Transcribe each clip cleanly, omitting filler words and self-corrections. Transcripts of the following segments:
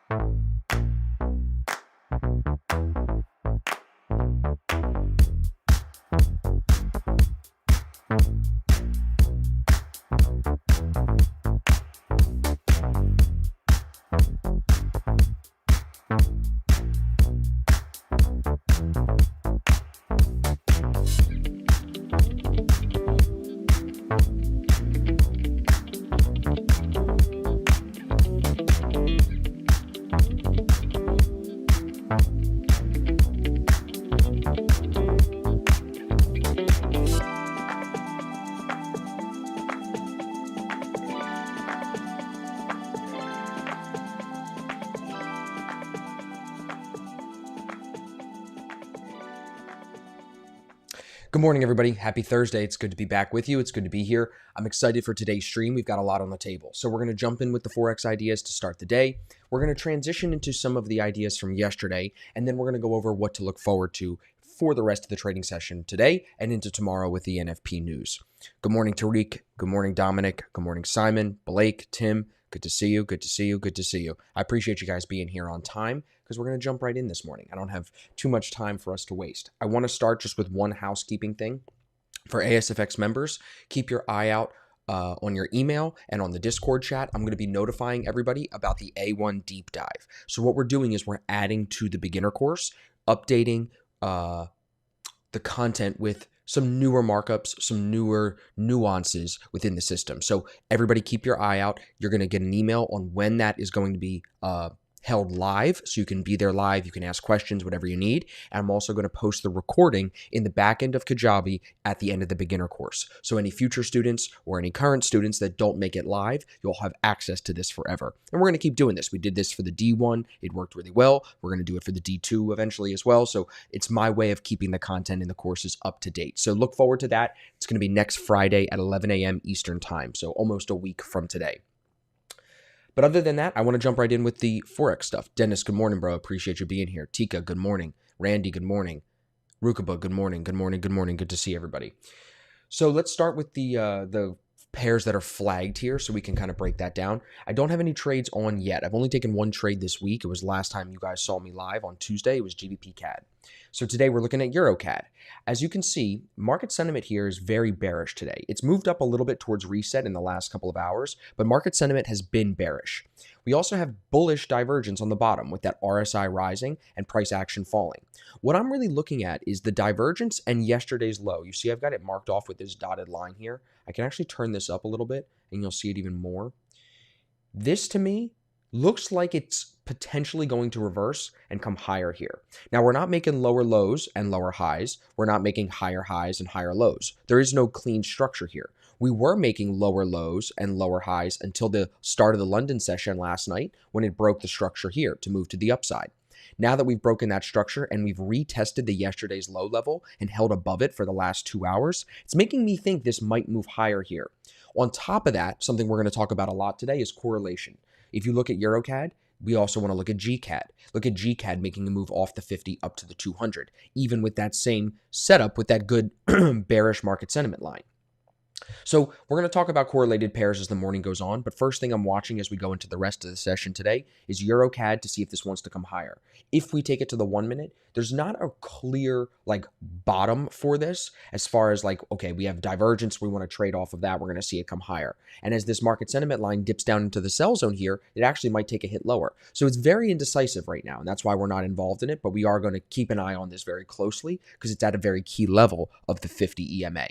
Good morning, everybody. Happy Thursday. It's good to be back with you. It's good to be here. I'm excited for today's stream. We've got a lot on the table. So we're going to jump in with the Forex ideas to start the day. We're going to transition into some of the ideas from yesterday, and then we're going to go over what to look forward to for the rest of the trading session today and into tomorrow with the NFP news. Good morning, Tariq. Good morning, Dominic. Good morning, Simon, Blake, Tim. Good to see you. Good to see you. Good to see you. I appreciate you guys being here on time because we're going to jump right in this morning. I don't have too much time for us to waste. I want to start just with one housekeeping thing. For ASFX members, keep your eye out on your email and on the Discord chat. I'm going to be notifying everybody about the A1 deep dive. So what we're doing is we're adding to the beginner course, updating the content with some newer markups, some newer nuances within the system. So everybody keep your eye out. You're going to get an email on when that is going to be held live, so you can be there live, you can ask questions, whatever you need. And I'm also going to post the recording in the back end of Kajabi at the end of the beginner course. So any future students or any current students that don't make it live, you'll have access to this forever. And we're going to keep doing this. We did this for the D1. It worked really well. We're going to do it for the D2 eventually as well. So it's my way of keeping the content in the courses up to date. So look forward to that. It's going to be next Friday at 11 a.m. Eastern time. So almost a week from today. But other than that, I want to jump right in with the Forex stuff. Dennis, good morning, bro. Appreciate you being here. Tika, good morning. Randy, good morning. Rukaba, good morning. Good morning. Good morning. Good to see everybody. So let's start with the pairs that are flagged here so we can kind of break that down. I don't have any trades on yet. I've only taken one trade this week. It was last time you guys saw me live on Tuesday. It was Gbp Cad. So today we're looking at Eurocad. As you can see, market sentiment here is very bearish today. It's moved up a little bit towards reset in the last couple of hours, but market sentiment has been bearish. We also have bullish divergence on the bottom with that RSI rising and price action falling. What I'm really looking at is the divergence and yesterday's low. You see I've got it marked off with this dotted line here. I can actually turn this up a little bit and you'll see it even more. This to me looks like it's potentially going to reverse and come higher here. Now, we're not making lower lows and lower highs. We're not making higher highs and higher lows. There is no clean structure here. We were making lower lows and lower highs until the start of the London session last night when it broke the structure here to move to the upside. Now that we've broken that structure and we've retested the yesterday's low level and held above it for the last 2 hours, it's making me think this might move higher here. On top of that, something we're going to talk about a lot today is correlation. If you look at Eurocad, we also want to look at GCAD. Look at GCAD making a move off the 50 up to the 200, even with that same setup with that good bearish market sentiment line. So we're going to talk about correlated pairs as the morning goes on, but first thing I'm watching as we go into the rest of the session today is Eurocad to see if this wants to come higher. If we take it to the 1 minute, there's not a clear bottom for this as far as okay, we have divergence, we want to trade off of that, we're going to see it come higher. And as this market sentiment line dips down into the sell zone here, it actually might take a hit lower. So it's very indecisive right now, and that's why we're not involved in it, but we are going to keep an eye on this very closely because it's at a very key level of the 50 EMA.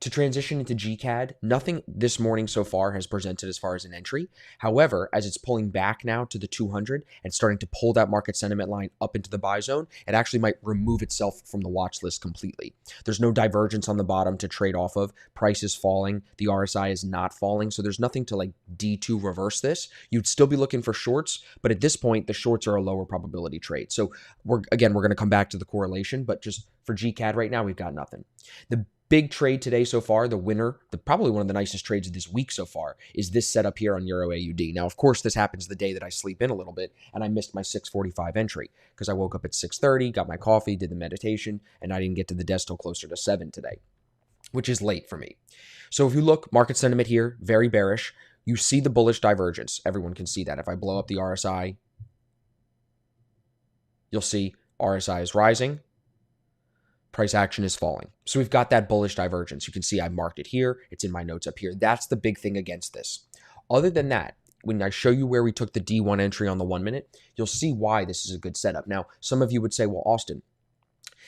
To transition into GCAD, nothing this morning so far has presented as far as an entry. However, as it's pulling back now to the 200 and starting to pull that market sentiment line up into the buy zone, it actually might remove itself from the watch list completely. There's no divergence on the bottom to trade off of. Price is falling. The RSI is not falling. So there's nothing to D2 reverse this. You'd still be looking for shorts, but at this point, the shorts are a lower probability trade. So we're going to come back to the correlation, but just for GCAD right now, we've got nothing. The big trade today so far, the winner, probably one of the nicest trades of this week so far, is this setup here on Euro AUD. Now, of course, this happens the day that I sleep in a little bit, and I missed my 6:45 entry because I woke up at 6:30, got my coffee, did the meditation, and I didn't get to the desk till closer to 7 today, which is late for me. So if you look, market sentiment here, very bearish. You see the bullish divergence. Everyone can see that. If I blow up the RSI, you'll see RSI is rising, price action is falling. So we've got that bullish divergence. You can see I marked it here. It's in my notes up here. That's the big thing against this. Other than that, when I show you where we took the D1 entry on the 1 minute, you'll see why this is a good setup. Now, some of you would say, well, Austin,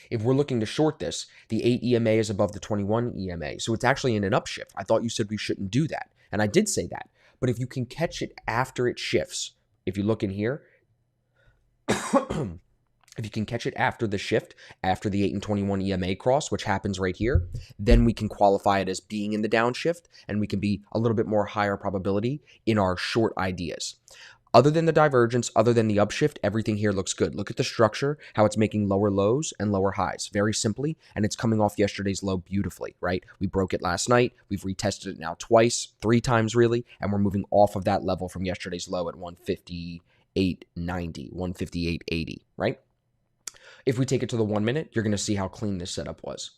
if we're looking to short this, the 8 EMA is above the 21 EMA. So it's actually in an upshift. I thought you said we shouldn't do that. And I did say that. But if you can catch it after it shifts, if you look in here, if you can catch it after the shift, after the 8 and 21 EMA cross, which happens right here, then we can qualify it as being in the downshift, and we can be a little bit more higher probability in our short ideas. Other than the divergence, other than the upshift, everything here looks good. Look at the structure, how it's making lower lows and lower highs, very simply, and it's coming off yesterday's low beautifully, right? We broke it last night. We've retested it now twice, 3 times really, and we're moving off of that level from yesterday's low at 158.90, 158.80, right? If we take it to the 1 minute, you're going to see how clean this setup was.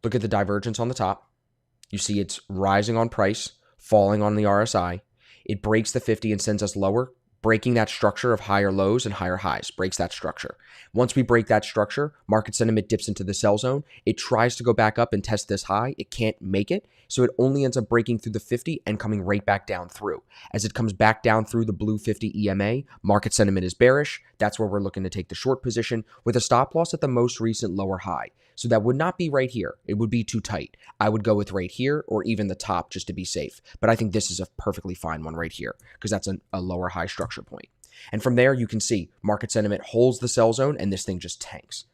Look at the divergence on the top. You see it's rising on price, falling on the RSI. It breaks the 50 and sends us lower, breaking that structure of higher lows and higher highs, breaks that structure. Once we break that structure, market sentiment dips into the sell zone. It tries to go back up and test this high. It can't make it, so it only ends up breaking through the 50 and coming right back down through. As it comes back down through the blue 50 EMA, market sentiment is bearish. That's where we're looking to take the short position with a stop loss at the most recent lower high. So that would not be right here. It would be too tight. I would go with right here or even the top just to be safe. But I think this is a perfectly fine one right here because that's a lower high structure point. And from there, you can see market sentiment holds the sell zone and this thing just tanks.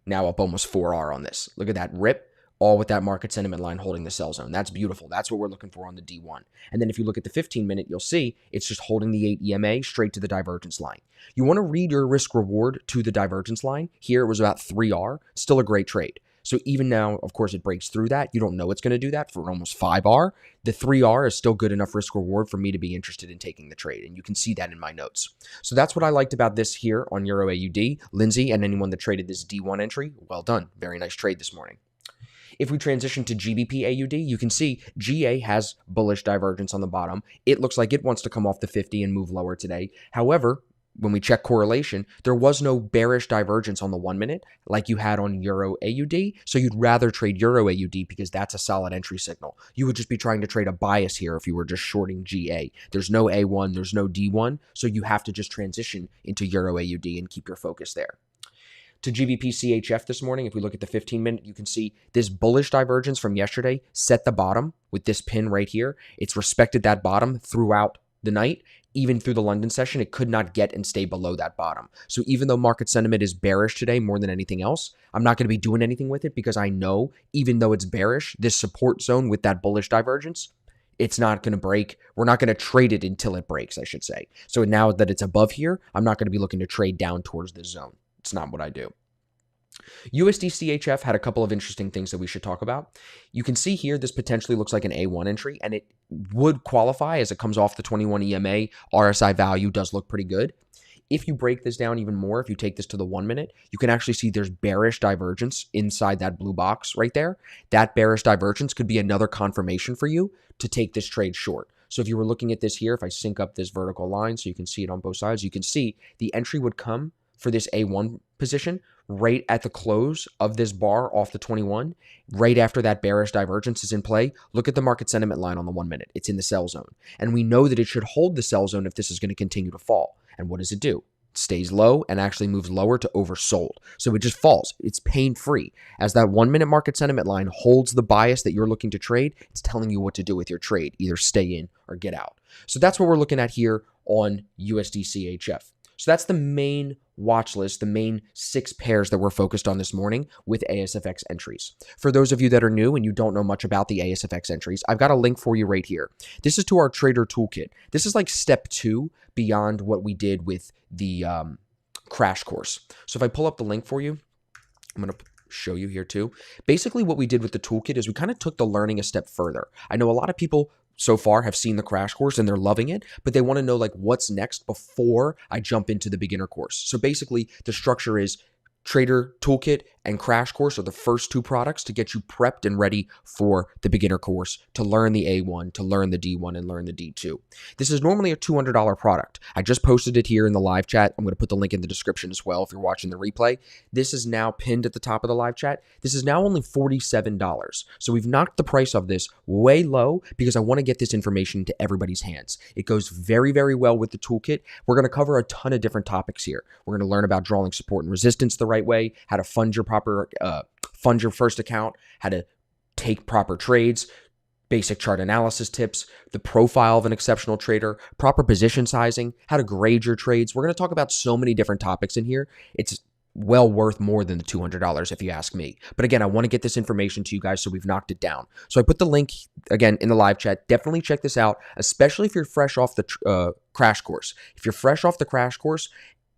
Now up almost 4R on this. Look at that rip, all with that market sentiment line holding the sell zone. That's beautiful. That's what we're looking for on the D1. And then if you look at the 15 minute, you'll see it's just holding the 8 EMA straight to the divergence line. You want to read your risk reward to the divergence line. Here it was about 3R, still a great trade. So even now, of course, it breaks through that. You don't know it's going to do that for almost 5R. The 3R is still good enough risk reward for me to be interested in taking the trade. And you can see that in my notes. So that's what I liked about this here on Euro AUD. Lindsay and anyone that traded this D1 entry, well done. Very nice trade this morning. If we transition to GBP AUD, you can see GA has bullish divergence on the bottom. It looks like it wants to come off the 50 and move lower today. However, when we check correlation, there was no bearish divergence on the 1 minute like you had on Euro AUD. So you'd rather trade Euro AUD because that's a solid entry signal. You would just be trying to trade a bias here if you were just shorting GA. There's no A1, there's no D1. So you have to just transition into Euro AUD and keep your focus there. To GBP CHF this morning, if we look at the 15 minute, you can see this bullish divergence from yesterday set the bottom with this pin right here. It's respected that bottom throughout the night. Even through the London session, it could not get and stay below that bottom. So even though market sentiment is bearish today more than anything else, I'm not going to be doing anything with it because I know even though it's bearish, this support zone with that bullish divergence, it's not going to break. We're not going to trade it until it breaks, I should say. So now that it's above here, I'm not going to be looking to trade down towards this zone. It's not what I do. USD CHF had a couple of interesting things that we should talk about. You can see here, this potentially looks like an A1 entry, and it would qualify as it comes off the 21 EMA. RSI value does look pretty good. If you break this down even more, if you take this to the 1 minute, you can actually see there's bearish divergence inside that blue box right there. That bearish divergence could be another confirmation for you to take this trade short. So if you were looking at this here, if I sync up this vertical line so you can see it on both sides, you can see the entry would come for this A1 position right at the close of this bar off the 21, right after that bearish divergence is in play. Look at the market sentiment line on the 1 minute. It's in the sell zone. And we know that it should hold the sell zone if this is going to continue to fall. And what does it do? It stays low and actually moves lower to oversold. So it just falls. It's pain-free. As that 1 minute market sentiment line holds the bias that you're looking to trade, it's telling you what to do with your trade. Either stay in or get out. So that's what we're looking at here on USD CHF. So that's the main watch list, the main 6 pairs that we're focused on this morning with ASFX entries. For those of you that are new and you don't know much about the ASFX entries, I've got a link for you right here. This is to our trader toolkit. This is like step 2 beyond what we did with the crash course. So if I pull up the link for you, I'm going to show you here too. Basically what we did with the toolkit is we kind of took the learning a step further. I know a lot of people so far have seen the crash course and they're loving it, but they want to know like what's next before I jump into the beginner course. So basically the structure is Trader Toolkit and Crash Course are the first two products to get you prepped and ready for the beginner course, to learn the A1, to learn the D1, and learn the D2. This is normally a $200 product. I just posted it here in the live chat. I'm going to put the link in the description as well if you're watching the replay. This is now pinned at the top of the live chat. This is now only $47. So we've knocked the price of this way low because I want to get this information into everybody's hands. It goes very, very well with the toolkit. We're going to cover a ton of different topics here. We're going to learn about drawing support and resistance the right way, how to fund your first account, how to take proper trades, basic chart analysis tips, the profile of an exceptional trader, proper position sizing, how to grade your trades. We're going to talk about so many different topics in here. It's well worth more than the $200 if you ask me. But again, I want to get this information to you guys, so we've knocked it down. So I put the link again in the live chat. Definitely check this out, especially if you're fresh off the crash course. If you're fresh off the crash course,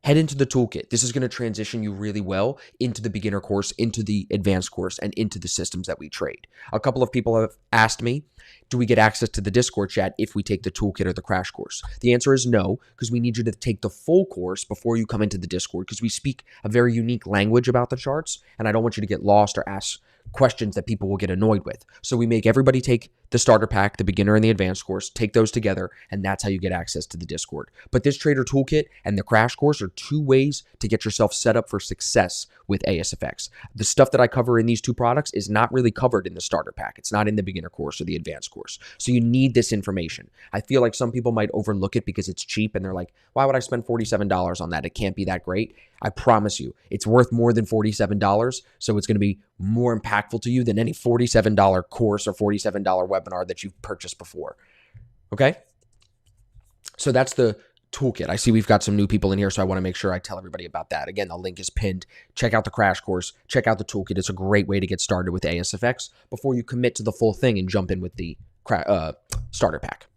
head into the toolkit. This is going to transition you really well into the beginner course, into the advanced course, and into the systems that we trade. A couple of people have asked me, do we get access to the Discord chat if we take the toolkit or the crash course? The answer is no, because we need you to take the full course before you come into the Discord, because we speak a very unique language about the charts, and I don't want you to get lost or ask questions that people will get annoyed with. So we make everybody take the starter pack, the beginner and the advanced course, take those together, and that's how you get access to the Discord. But this trader toolkit and the crash course are two ways to get yourself set up for success with ASFX. The stuff that I cover in these two products is not really covered in the starter pack. It's not in the beginner course or the advanced course. So you need this information. I feel like some people might overlook it because it's cheap and they're like, why would I spend $47 on that? It can't be that great. I promise you, it's worth more than $47, so it's going to be more impactful to you than any $47 course or $47 webinar that you've purchased before. Okay? So that's the toolkit. I see we've got some new people in here, so I want to make sure I tell everybody about that. Again, the link is pinned. Check out the crash course. Check out the toolkit. It's a great way to get started with ASFX before you commit to the full thing and jump in with the starter pack.